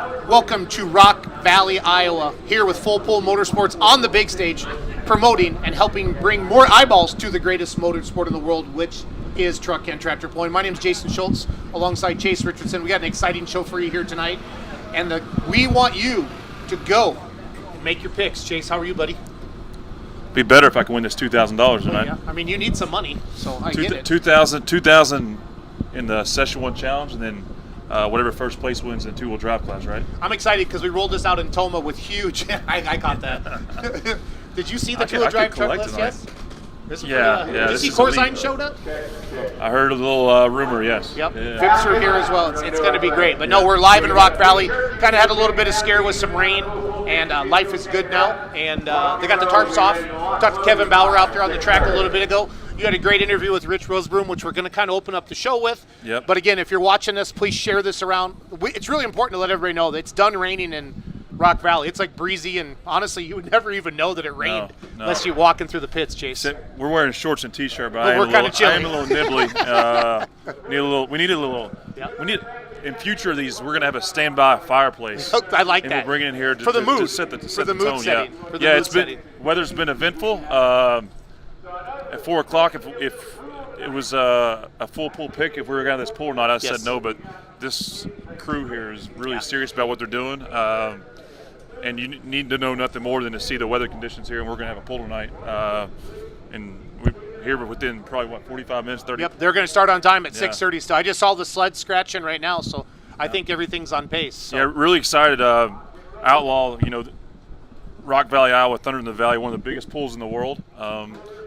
Welcome to Rock Valley, Iowa, here with Full Pull Motorsports on the big stage, promoting and helping bring more eyeballs to the greatest motorsport in the world, which is truck and tractor pulling. My name is Jason Schultz, alongside Chase Richardson. We got an exciting show for you here tonight, and we want you to go and make your picks. Chase, how are you, buddy? Be better if I can win this $2,000 tonight. Yeah, I mean, you need some money, so I get it. 2,000 in the Session 1 Challenge, and then whatever first place wins in the two-wheel drive class, right? I'm excited because we rolled this out in Toma with huge. I got that. Did you see the two-wheel drive truck list? Yes. Yeah. Did you see Corzine showed up? I heard a little rumor, yes. Yep. Vips are here as well. It's going to be great. But no, we're live in Rock Valley. Kind of had a little bit of scare with some rain, and life is good now. And they got the tarps off. Talked to Kevin Bauer out there on the track a little bit ago. You had a great interview with Rich Rosebroom, which we're going to kind of open up the show with. Yep. But again, if you're watching this, please share this around. It's really important to let everybody know that it's done raining in Rock Valley. It's like breezy, and honestly, you would never even know that it rained unless you're walking through the pits, Chase. We're wearing shorts and t-shirt, but we're kind of chilly. I am a little nibbly. We need a little. Yep. We need. In future of these, we're gonna have a standby fireplace. I like and that. We'll bring it in here for the mood, to set the mood tone. setting. Yeah, it's been weather's been eventful. At 4 o'clock, if it was a full pull pick, if we were going to this pull or not, I said no. But this crew here is really serious about what they're doing. And you need to know nothing more than to see the weather conditions here, and we're going to have a pull tonight. And we're here within probably, 45 minutes, 30? Yep, they're going to start on time at 6:30. So I just saw the sled scratching right now, so I think everything's on pace. So. Yeah, really excited. Outlaw, Rock Valley, Iowa, Thunder in the Valley, one of the biggest pulls in the world.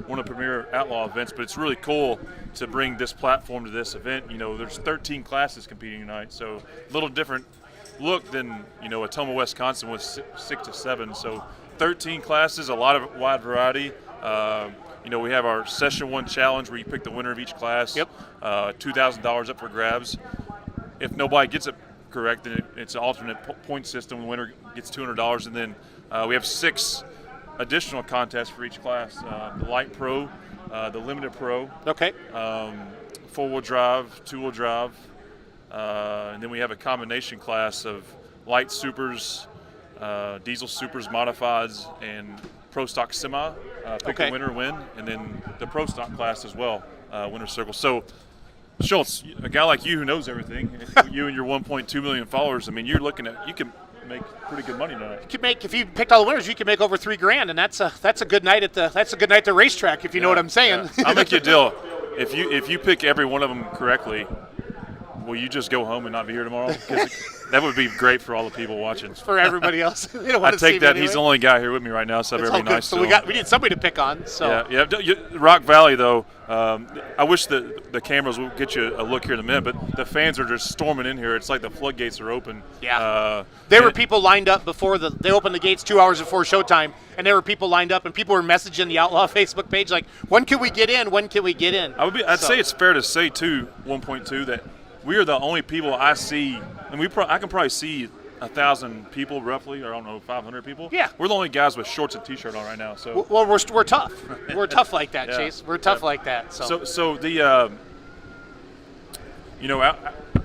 One of the premier Outlaw events, but it's really cool to bring this platform to this event. There's 13 classes competing tonight, so a little different look than a Toma, Wisconsin with 6 to 7. So 13 classes, a lot of wide variety. We have our Session 1 Challenge where you pick the winner of each class. Yep. $2,000 up for grabs. If nobody gets it correct, then it's an alternate point system. The winner gets $200, and then we have 6 additional contests for each class: the Light Pro, the Limited Pro, okay, 4-wheel drive, 2-wheel drive, and then we have a combination class of Light Supers, Diesel Supers, Modifieds, and Pro Stock Semi. Pick the winner, win, and then the Pro Stock class as well, winner circle. So, Schultz, a guy like you who knows everything, you and your 1.2 million followers, I mean, you're looking at, you can make pretty good money tonight. You can make, if you picked all the winners, you can make over $3,000, and that's a good night at the racetrack, if you know what I'm saying. Yeah. I'll make you a deal. If you pick every one of them correctly, will you just go home and not be here tomorrow? Because that would be great for all the people watching. For everybody else. They don't want I to see take that anyway. He's the only guy here with me right now, so very nice. So we need somebody to pick on. So Rock Valley though, I wish the cameras will get you a look here in a minute, but the fans are just storming in here. It's like the floodgates are open. Yeah. There were people lined up before they opened the gates 2 hours before showtime, and there were people lined up, and people were messaging the Outlaw Facebook page like, "When can we get in? When can we get in?" I'd say it's fair to say too, 1.2, that we are the only people I see, and I can probably see 1,000 people roughly, or I don't know, 500 people. Yeah. We're the only guys with shorts and t-shirt on right now. So. Well, we're tough. We're tough like that, Chase. We're tough like that. So the,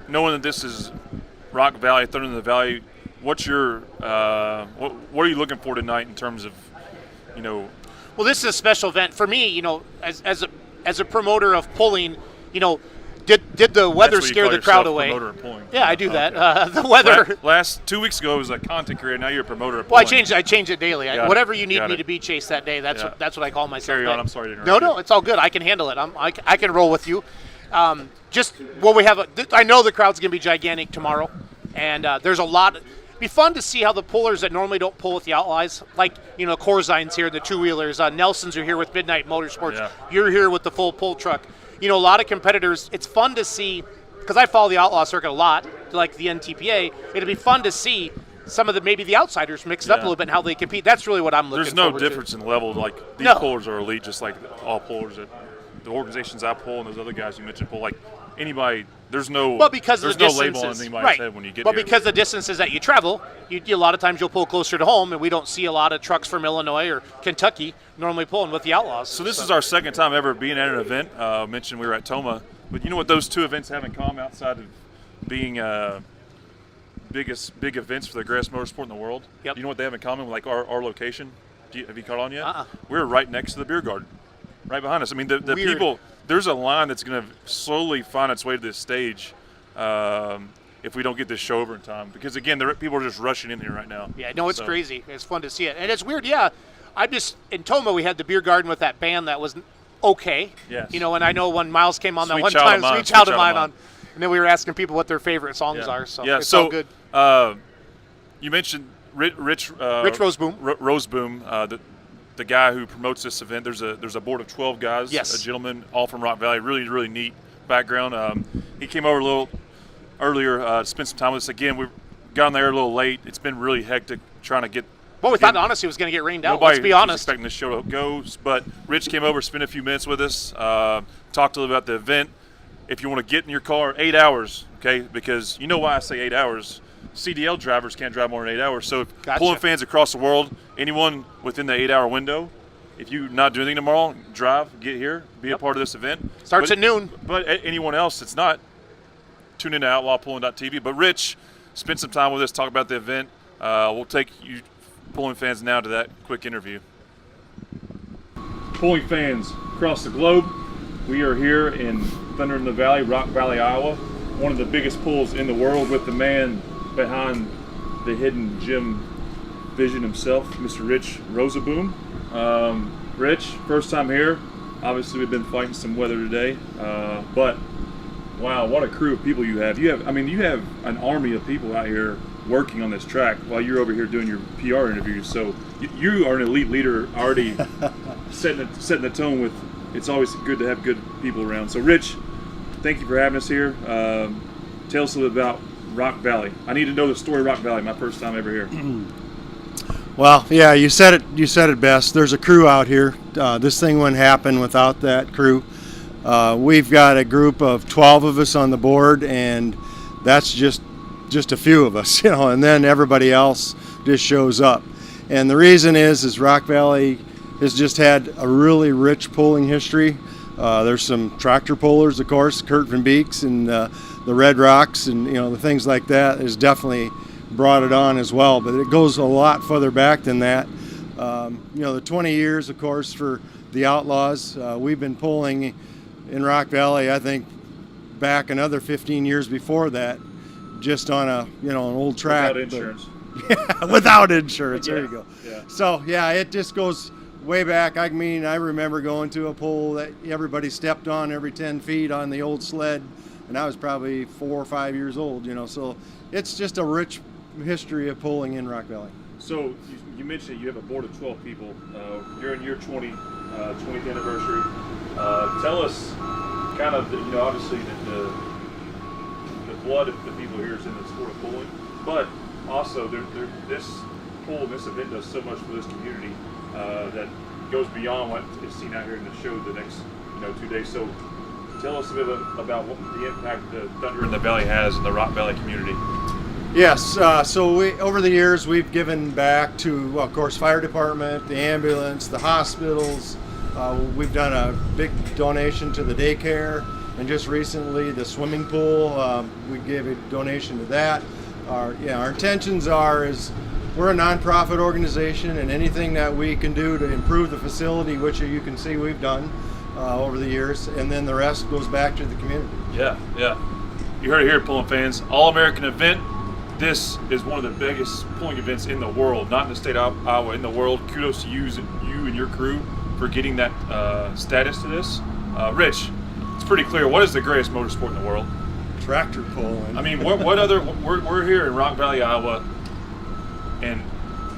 knowing that this is Rock Valley, Thunder in the Valley, what's your, what are you looking for tonight in terms of, Well, this is a special event for me. As a promoter of pulling, Did the weather scare the crowd away? Yeah, I do that. The weather. Last 2 weeks ago, it was a content creator. Now you're a promoter of pulling. pulling. Well, I change it daily. Whatever you need me to be, Chase, that day. That's what I call myself. Carry on. I'm sorry to interrupt. No, it's all good. I can handle it. I can roll with you. We have. I know the crowd's going to be gigantic tomorrow, and there's a lot. It'd be fun to see how the pullers that normally don't pull with the Outlaws, like Corzine's here, the two-wheelers. Nelson's are here with Midnight Motorsports. Yeah. You're here with the full pull truck. A lot of competitors, it's fun to see, because I follow the Outlaw circuit a lot, like the NTPA, it'd be fun to see some of maybe the outsiders mix it up a little bit and how they compete. That's really what I'm looking for. There's no difference in level. Like, these pullers are elite, just like all pullers at the organizations I pull and those other guys you mentioned pull. Like, anybody, there's no label on anybody's head when you get here. But because the distances that you travel, a lot of times you'll pull closer to home, and we don't see a lot of trucks from Illinois or Kentucky normally pulling with the Outlaws. So this is our second time ever being at an event. Mentioned we were at Toma, but you know what those two events have in common outside of being big events for the grass motorsport in the world. Yep. You know what they have in common? Like our location. Have you caught on yet? Uh-uh. We're right next to the beer garden, right behind us. I mean, the Weird. people. There's a line that's going to slowly find its way to this stage if we don't get this show over in time. Because again, people are just rushing in here right now. Yeah, no, it's crazy. It's fun to see it, and it's weird. Yeah, in Toma we had the beer garden with that band that was okay. Yes. You know, and I know when Miles came on that Sweet one Child time, of Mine, Sweet Child of Sweet Child Mine of Mine. on, and then we were asking people what their favorite songs are. So it's all good. You mentioned Rich Roseboom. Roseboom, the guy who promotes this event. There's a board of 12 guys, Yes. a gentleman, all from Rock Valley. Really, really neat background. He came over a little earlier to spend some time with us. Again, we got on there a little late. It's been really hectic trying to get. Well, we thought honestly it was going to get rained out. Nobody Let's be was honest. expecting this show to go, but Rich came over, spent a few minutes with us, talked a little about the event. If you want to get in your car, 8 hours, okay? Because you know why I say 8 hours. CDL drivers can't drive more than 8 hours. So Gotcha. pulling fans across the world, anyone within the 8 hour window, if you not do anything tomorrow, drive, get here, be a part of this event. Starts at noon. But anyone else that's not, tune into outlawpulling.tv. But Rich spent some time with us, talk about the event. We'll take you pulling fans now to that quick interview. Pulling fans across the globe, we are here in Thunder in the Valley, Rock Valley, Iowa. One of the biggest pulls in the world with the man behind the hidden gem vision himself, Mr. Rich Roseboom. Rich, first time here. Obviously, we've been fighting some weather today, but wow, what a crew of people you have. You have an army of people out here working on this track while you're over here doing your PR interviews. So you are an elite leader already, setting the tone with. It's always good to have good people around. So, Rich, thank you for having us here. Tell us a little bit about Rock Valley. I need to know the story of Rock Valley. My first time ever here. Well, yeah, you said it best. There's a crew out here. This thing wouldn't happen without that crew. We've got a group of 12 of us on the board, and that's just a few of us, you know, and then everybody else just shows up. And the reason is Rock Valley has just had a really rich pulling history. There's some tractor pullers, of course, Kurt Van Beeks and the Red Rocks, and you know the things like that has definitely brought it on as well. But it goes a lot further back than that. You know, the 20 years, of course, for the Outlaws. We've been pulling in Rock Valley, I think, back another 15 years before that, just on an old track. Without insurance. Yeah, without insurance. Yeah. There you go. Yeah. So yeah, it just goes way back. I mean, I remember going to a pole that everybody stepped on every 10 feet on the old sled, and I was probably 4 or 5 years old, you know, so it's just a rich history of pulling in Rock Valley. So you mentioned you have a board of 12 people. You're in your 20th anniversary. Tell us kind of, obviously the blood of the people here is in the sport of pulling, but also this pool, this event does so much for this community that goes beyond what is seen out here in the show the next 2 days. So tell us a bit about what the impact the Thunder in the Valley has in the Rock Valley community. Yes, so over the years we've given back to, of course, fire department, the ambulance, the hospitals. We've done a big donation to the daycare, and just recently the swimming pool. We gave a donation to that. Our intentions is we're a nonprofit organization, and anything that we can do to improve the facility, which you can see we've done over the years, and then the rest goes back to the community. Yeah. You heard it here, pulling fans. All-American event. This is one of the biggest pulling events in the world, not in the state of Iowa, in the world. Kudos to you and your crew for getting that status to this. Rich, it's pretty clear. What is the greatest motorsport in the world? Tractor pulling. I mean, what other? We're here in Rock Valley, Iowa, and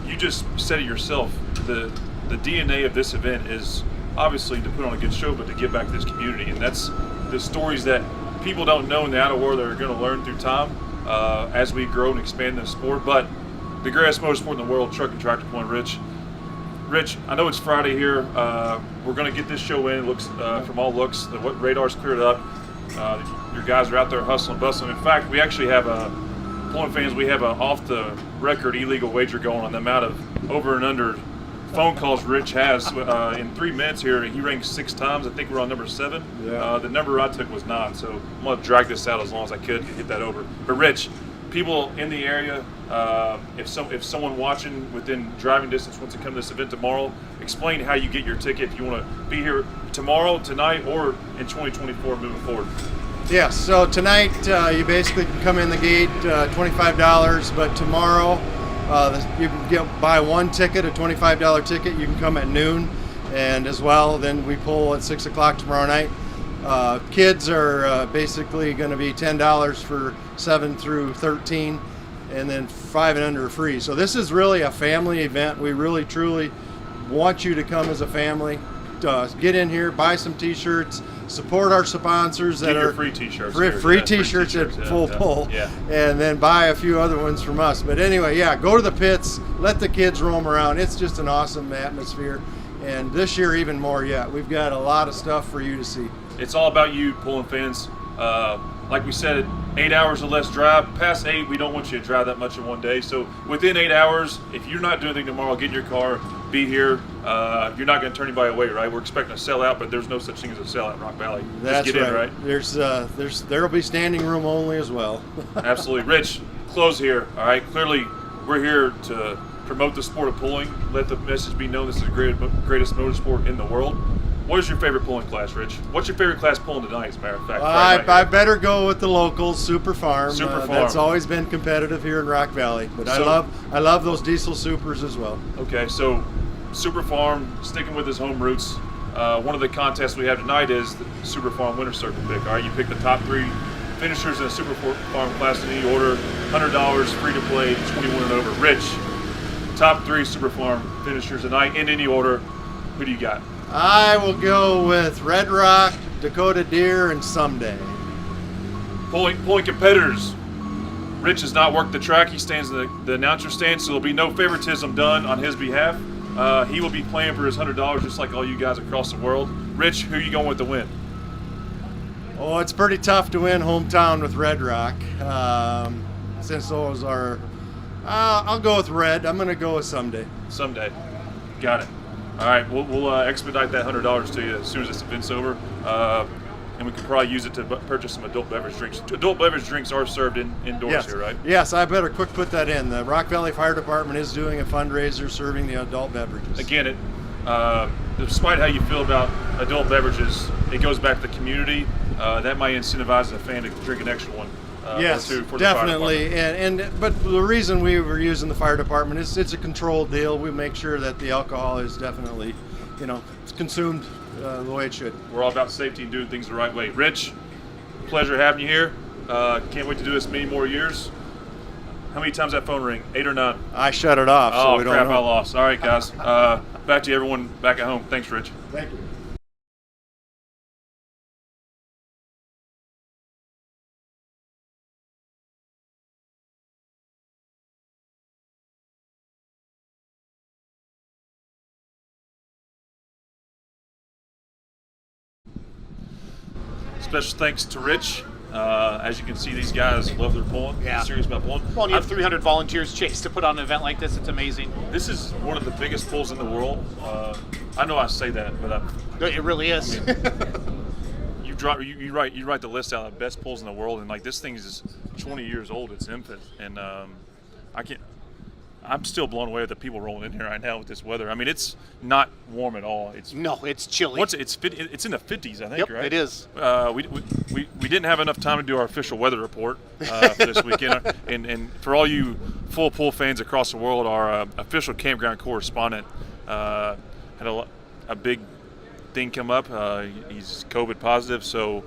you just said it yourself. The DNA of this event is obviously to put on a good show, but to give back to this community, and that's the stories that people don't know in the outer world that are going to learn through time as we grow and expand the sport. But the greatest motorsport in the world, truck and tractor pulling. Rich, I know it's Friday here. We're going to get this show in. It looks from all looks, the radar's cleared up. Your guys are out there hustling, bustling. In fact, we actually have pulling fans. We have an off-the-record illegal wager going on the amount of over and under phone calls Rich has. In 3 minutes here, he ranked 6 times. I think we're on number 7. Yeah. The number I took was 9, so I'm going to drag this out as long as I could to get that over. But Rich, people in the area, if someone watching within driving distance wants to come to this event tomorrow, explain how you get your ticket if you want to be here tomorrow, tonight, or in 2024 moving forward. Yes, so tonight you basically can come in the gate, $25, but tomorrow you can buy one ticket, a $25 ticket. You can come at noon, and as well, then we pull at 6 o'clock tomorrow night. Kids are basically going to be $10 for 7 through 13, and then 5 and under are free. So this is really a family event. We really truly want you to come as a family. Get in here, buy some t-shirts, support our sponsors that are free t-shirts. Free t-shirts at full pull, and then buy a few other ones from us. But anyway, yeah, go to the pits, let the kids roam around. It's just an awesome atmosphere, and this year even more yet. We've got a lot of stuff for you to see. It's all about you, pulling fans. Like we said, 8 hours or less drive. Past 8, we don't want you to drive that much in one day. So within 8 hours, if you're not doing anything tomorrow, get in your car, be here. You're not going to turn anybody away, right? We're expecting a sellout, but there's no such thing as a sellout in Rock Valley. That's Just get right. In, right? There'll be standing room only as well. Absolutely. Rich, close here. All right. Clearly, we're here to promote the sport of pulling. Let the message be known this is the greatest motorsport in the world. What is your favorite pulling class, Rich? What's your favorite class pulling tonight, as a matter of fact? I better go with the locals, Super Farm. Super Farm. That's always been competitive here in Rock Valley. But I love those diesel supers as well. Okay, so Super Farm, sticking with his home roots. One of the contests we have tonight is the Super Farm Winter Circle pick. All right, you pick the top 3 finishers in the Super Farm class in any order. $100, free to play, 21 and over. Rich, top 3 Super Farm finishers tonight in any order. Who do you got? I will go with Red Rock, Dakota Deer, and Someday. Pulling competitors. Rich has not worked the track. He stands in the announcer stand, so there'll be no favoritism done on his behalf. He will be playing for his $100 just like all you guys across the world. Rich, who are you going with to win? Oh, it's pretty tough to win hometown with Red Rock. Since those are, I'll go with Red. I'm going to go with Someday. Someday. Got it. All right, we'll expedite that $100 to you as soon as this event's over, and we can probably use it to purchase some adult beverage drinks. Adult beverage drinks are served indoors here, right? Yes, I better quick put that in. The Rock Valley Fire Department is doing a fundraiser serving the adult beverages. Again, despite how you feel about adult beverages, it goes back to the community. That might incentivize a fan to drink an extra one. Yes, for definitely. But the reason we were using the fire department is it's a controlled deal. We make sure that the alcohol is definitely, it's consumed the way it should. We're all about safety and doing things the right way. Rich, pleasure having you here. Can't wait to do this many more years. How many times that phone ring? 8 or 9? I shut it off. Oh, so we crap! don't know. I lost. All right, guys. Back to everyone back at home. Thanks, Rich. Thank you. Special thanks to Rich. As you can see, these guys love their pulling. Yeah. Serious about pulling. Well, you have 300 volunteers, Chase, to put on an event like this. It's amazing. This is one of the biggest pulls in the world. I know I say that, but It really is. you write the list out of best pulls in the world, and like this thing is 20 years old. It's infant, and I'm still blown away with the people rolling in here right now with this weather. I mean, it's not warm at all. It's chilly. It's in the 50s, I think. Yep, right? it is. We didn't have enough time to do our official weather report for this weekend. And for all you full pull fans across the world, our official campground correspondent had a big thing come up. He's COVID positive, so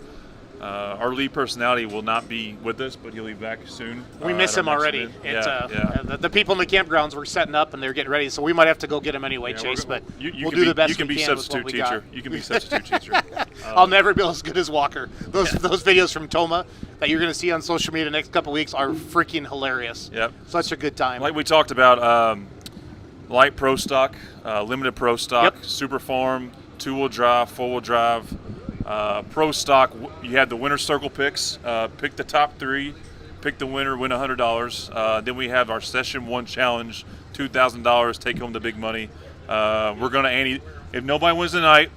our lead personality will not be with us, but he'll be back soon. We miss him already. The people in the campgrounds were setting up and they're getting ready, so we might have to go get him anyway, Chase. But we'll do the best we can. You can be substitute teacher. You can be substitute teacher. I'll never be as good as Walker. Those videos from Toma that you're going to see on social media the next couple of weeks are freaking hilarious. Yep. Such a good time. Like we talked about, light pro stock, limited pro stock, Super Farm, 2-wheel drive, 4-wheel drive. Pro stock, you had the winner circle picks. Pick the top 3, pick the winner, win $100. Then we have our session 1 challenge, $2,000, take home the big money. We're gonna if nobody wins tonight,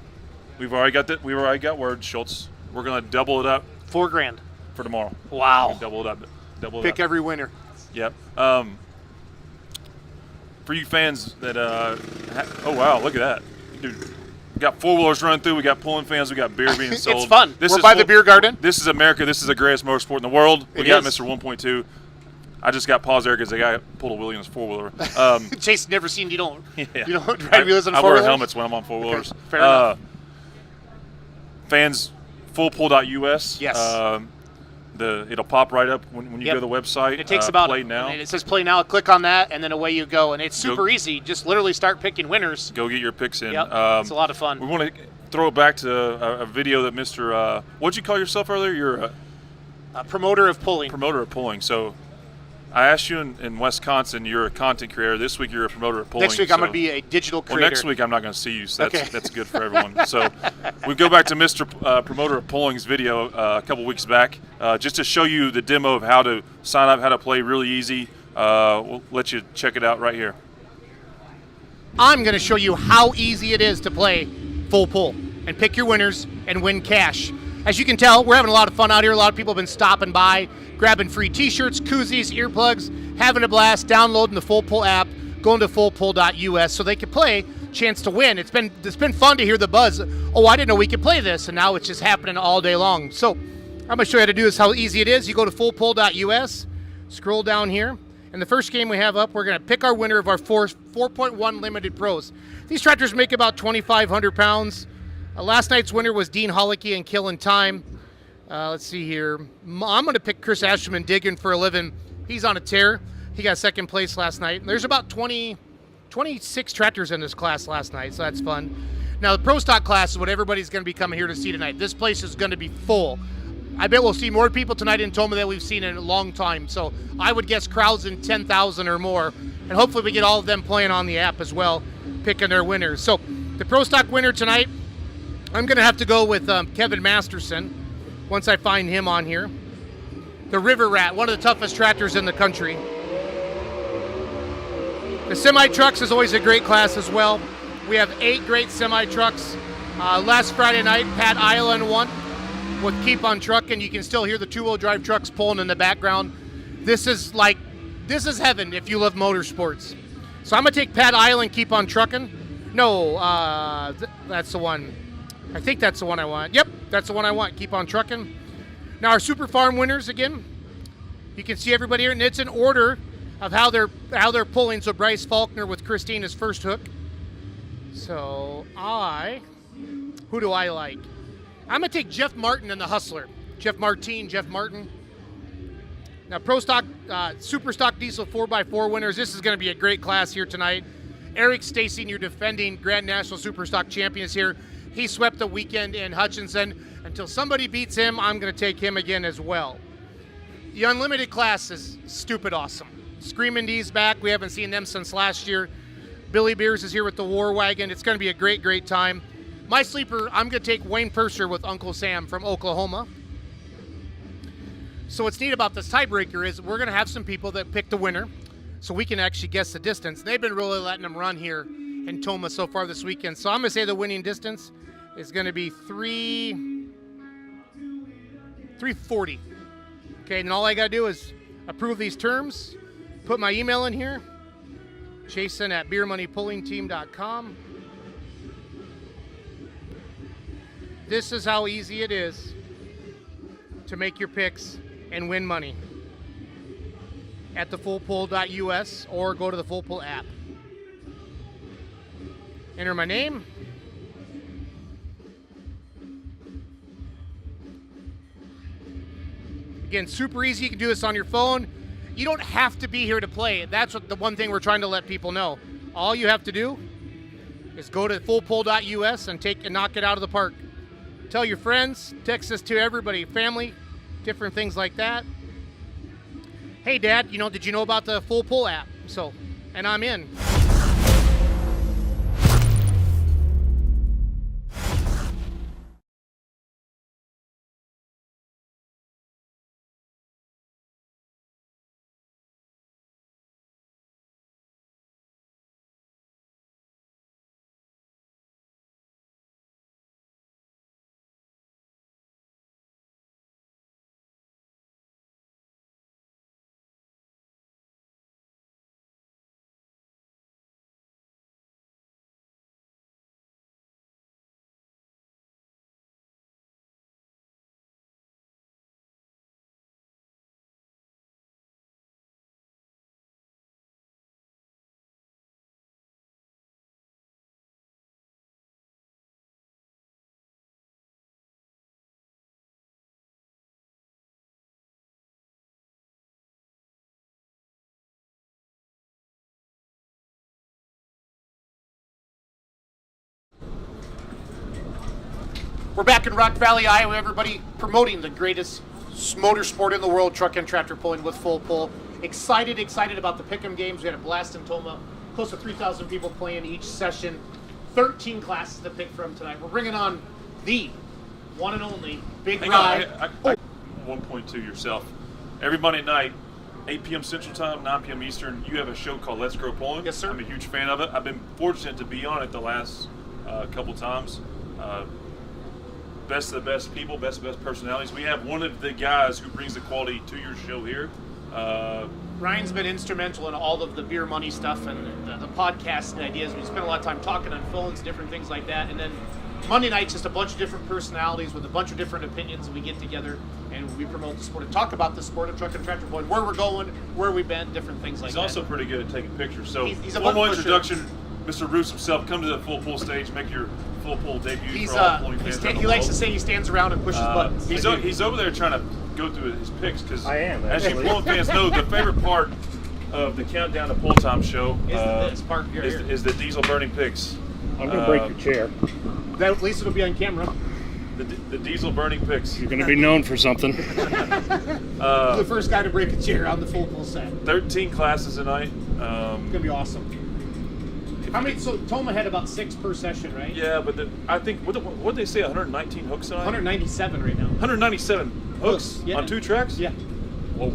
we've already got word, Schultz. We're gonna double it up. $4,000 for tomorrow. Wow. Double it up. Double it Pick up. every winner. Yep. For you fans that, oh wow, look at that, dude. We got four-wheelers running through. We got pulling fans. We got beer being sold. It's fun. We're by the beer garden. This is America. This is the greatest motorsport in the world. We got is. Mr. 1.2. I just got paused there because the guy pulled a wheelie on his four-wheeler. Chase, never seen you don't Yeah. drive wheels on I four-wheelers? wear helmets when I'm on four-wheelers. Okay, fair enough. Fans, fullpull.us. Yes. It'll pop right up when you Yep. go to the website. It takes about Play Now. It says play now. Click on that, and then away you go. And it's super easy. Just literally start picking winners. Go get your picks in. Yep. It's a lot of fun. We want to throw it back to a video that Mr. What'd you call yourself earlier? You're A promoter of pulling. promoter of pulling. So I asked you in Wisconsin, you're a content creator. This week you're a promoter of pulling. Next week I'm going to be a digital creator. Well, next week I'm not going to see you, so Okay. that's good for everyone. So we go back to Mr. Promoter of Pulling's video a couple weeks back, just to show you the demo of how to sign up, how to play really easy. We'll let you check it out right here. I'm going to show you how easy it is to play full pull and pick your winners and win cash. As you can tell, we're having a lot of fun out here. A lot of people have been stopping by, grabbing free t-shirts, koozies, earplugs, having a blast, downloading the Full Pull app, going to fullpull.us so they can play, chance to win. It's been fun to hear the buzz. Oh, I didn't know we could play this, and now it's just happening all day long. So I'm going to show you how to do this, how easy it is. You go to fullpull.us, scroll down here, and the first game we have up, we're going to pick our winner of our 4.1 Limited Pros. These tractors make about 2,500 pounds. Last night's winner was Dean Hollicky and Killing Time. Let's see here. I'm going to pick Chris Asherman digging for a living. He's on a tear. He got second place last night. There's about 26 tractors in this class last night, so that's fun. Now, the Pro Stock class is what everybody's going to be coming here to see tonight. This place is going to be full. I bet we'll see more people tonight in Toma than we've seen in a long time. So I would guess crowds in 10,000 or more. And hopefully we get all of them playing on the app as well, picking their winners. So the Pro Stock winner tonight, I'm going to have to go with Kevin Masterson once I find him on here. The River Rat, one of the toughest tractors in the country. The semi-trucks is always a great class as well. We have 8 great semi-trucks. Last Friday night, Pat Island won with Keep on Truckin'. You can still hear the two-wheel drive trucks pulling in the background. This is heaven if you love motorsports. So I'm going to take Pat Island, Keep on Truckin'. No, that's the one. I think that's the one I want. Yep, that's the one I want. Keep on Truckin'. Now our Super Farm winners again. You can see everybody here, and it's in order of how they're pulling. So Bryce Faulkner with Christina's first hook. So who do I like? I'm gonna take Jeff Martin and the Hustler. Jeff Martin. Now Pro Stock, Super Stock Diesel 4x4 winners. This is gonna be a great class here tonight. Eric Stacy, your defending Grand National Super Stock champion, is here. He swept the weekend in Hutchinson. Until somebody beats him, I'm going to take him again as well. The Unlimited class is stupid awesome. Screaming D's back. We haven't seen them since last year. Billy Beers is here with the War Wagon. It's going to be a great, great time. My sleeper, I'm going to take Wayne Purser with Uncle Sam from Oklahoma. So what's neat about this tiebreaker is we're going to have some people that pick the winner so we can actually guess the distance. They've been really letting them run here in Toma so far this weekend. So I'm going to say the winning distance is going to be 340. Okay, and all I got to do is approve these terms, put my email in here, jason@beermoneypullingteam.com. This is how easy it is to make your picks and win money at thefullpull.us or go to the Full Pull app. Enter my name. Again, super easy. You can do this on your phone. You don't have to be here to play. That's the one thing we're trying to let people know. All you have to do is go to fullpull.us and knock it out of the park. Tell your friends, text this to everybody, family, different things like that. Hey, Dad, did you know about the Full Pull app? And I'm in. We're back in Rock Valley, Iowa, everybody, promoting the greatest motorsport in the world, truck and tractor pulling with full pull. Excited about the Pick'em games. We had a blast in Toma. Close to 3,000 people playing each session. 13 classes to pick from tonight. We're bringing on the one and only Big Rye. 1.2 yourself. Every Monday night, 8 p.m. Central Time, 9 p.m. Eastern, you have a show called Let's Grow Pulling. Yes, sir. I'm a huge fan of it. I've been fortunate to be on it the last couple times. Best of the best people, best of the best personalities. We have one of the guys who brings the quality to your show here. Ryan's been instrumental in all of the beer money stuff and the podcast and ideas. We spent a lot of time talking on phones, different things like that. And then Monday night's just a bunch of different personalities with a bunch of different opinions, and we get together and we promote the sport and talk about the sport of truck and tractor pulling, where we're going, where we've been, different things like that. He's also pretty good at taking pictures. So, he's a formal button pusher. introduction, Mr. Roos himself, come to the full pull stage, make your full pull debut. He's, for all pulling fans. he likes to say he stands around and pushes buttons. He's over there trying to go through his picks because, as you actually. pulling fans know, the favorite part of the Countdown to Pull Time show This part here. is the diesel burning picks. I'm going to break your chair. That, at least it'll be on camera. The diesel burning picks. You're going to be known for something. The first guy to break a chair on the full pull set. 13 classes tonight. It's gonna be awesome. How many? So Toma had about 6 per session, right? Yeah, but I think what did they say? 119 hooks tonight. 197 right now. 197 hooks Yeah. on 2 tracks. Yeah. Whoa.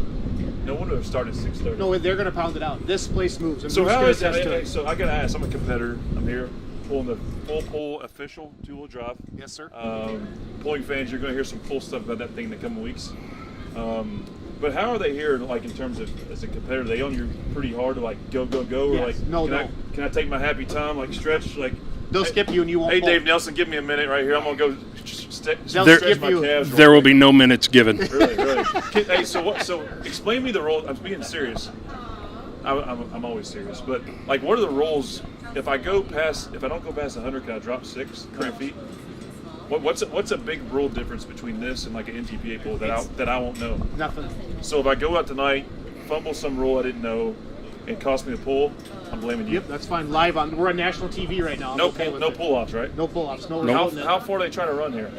No wonder it started at 6:30. No, they're gonna pound it out. This place moves. And So Bruce how can is attest to that? it. So I gotta ask. I'm a competitor. I'm here pulling the full pull official 2-wheel drive. Yes, sir. Pulling fans, you're gonna hear some cool stuff about that thing in the coming weeks. But how are they here, like in terms of as a competitor? They on you pretty hard to like go, or Yes. like No. can I take my happy time, like stretch, like They'll skip you and you won't. hey pull. Dave Nelson, give me a minute right here. I'm gonna go They'll stretch skip my you. calves. real There will quick. be no minutes given. Really. Hey, so what? So explain me the role. I'm being serious. I'm always serious, but like, what are the rules? If I don't go past 100, can I drop 6 feet? What's a big rule difference between this and like an NTPA pull that I won't know? Nothing. So if I go out tonight, fumble some rule I didn't know, and cost me the pull, I'm blaming you. Yep, that's fine. Live on. We're on national TV right now. I'm okay with no it. pull offs, right? No pull-ups. No. How far do they try to run here?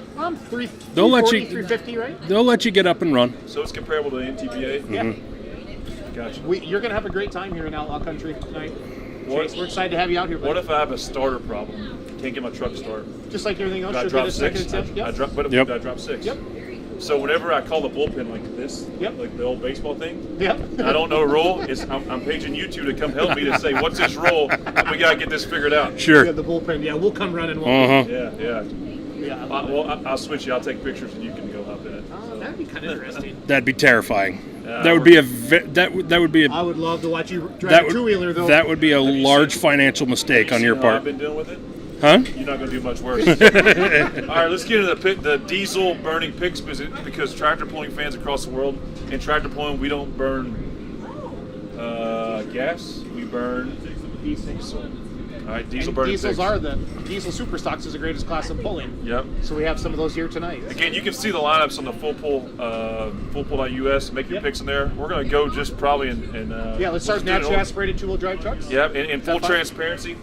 350, right? They'll let you get up and run. So it's comparable to the NTPA. Yeah. Gotcha. You're gonna have a great time here in Outlaw Country tonight. What- Chase, we're excited to have you out here. What buddy. if I have a starter problem? Can't get my truck to start. Just like everything else, Do I you'll drop get a second 6? attempt. Yep. Yep. I drop 6? Yep. So whenever I call the bullpen like this, Yep. like the old baseball thing, Yep. I don't know a rule. I'm paging you two to come help me to say what's this rule. We gotta get this figured out. Sure. Yeah, the bullpen. Yeah, we'll come running. Uh-huh. Yeah. Yeah. I'll switch you. I'll take pictures and you can go hop in it. That'd be kind of interesting. That'd be terrifying. Yeah, That would be that would be I a would love to watch you drive that a two-wheeler, though. that would be a large financial mistake on your How part. I've been dealing with it. Huh? You're not going to do much worse. All right, let's get into the diesel burning picks because tractor pulling fans across the world, in tractor pulling, we don't burn gas, we burn diesel. All right, diesel And burning diesels picks. are the diesel super stocks is the greatest class in pulling. Yep. So we have some of those here tonight. Again, you can see the lineups on the fullpull.us. Make your Yep. picks in there. We're going to go just probably in Yeah, let's start do it in naturally order. aspirated two-wheel drive trucks. Yep, in full fine? transparency.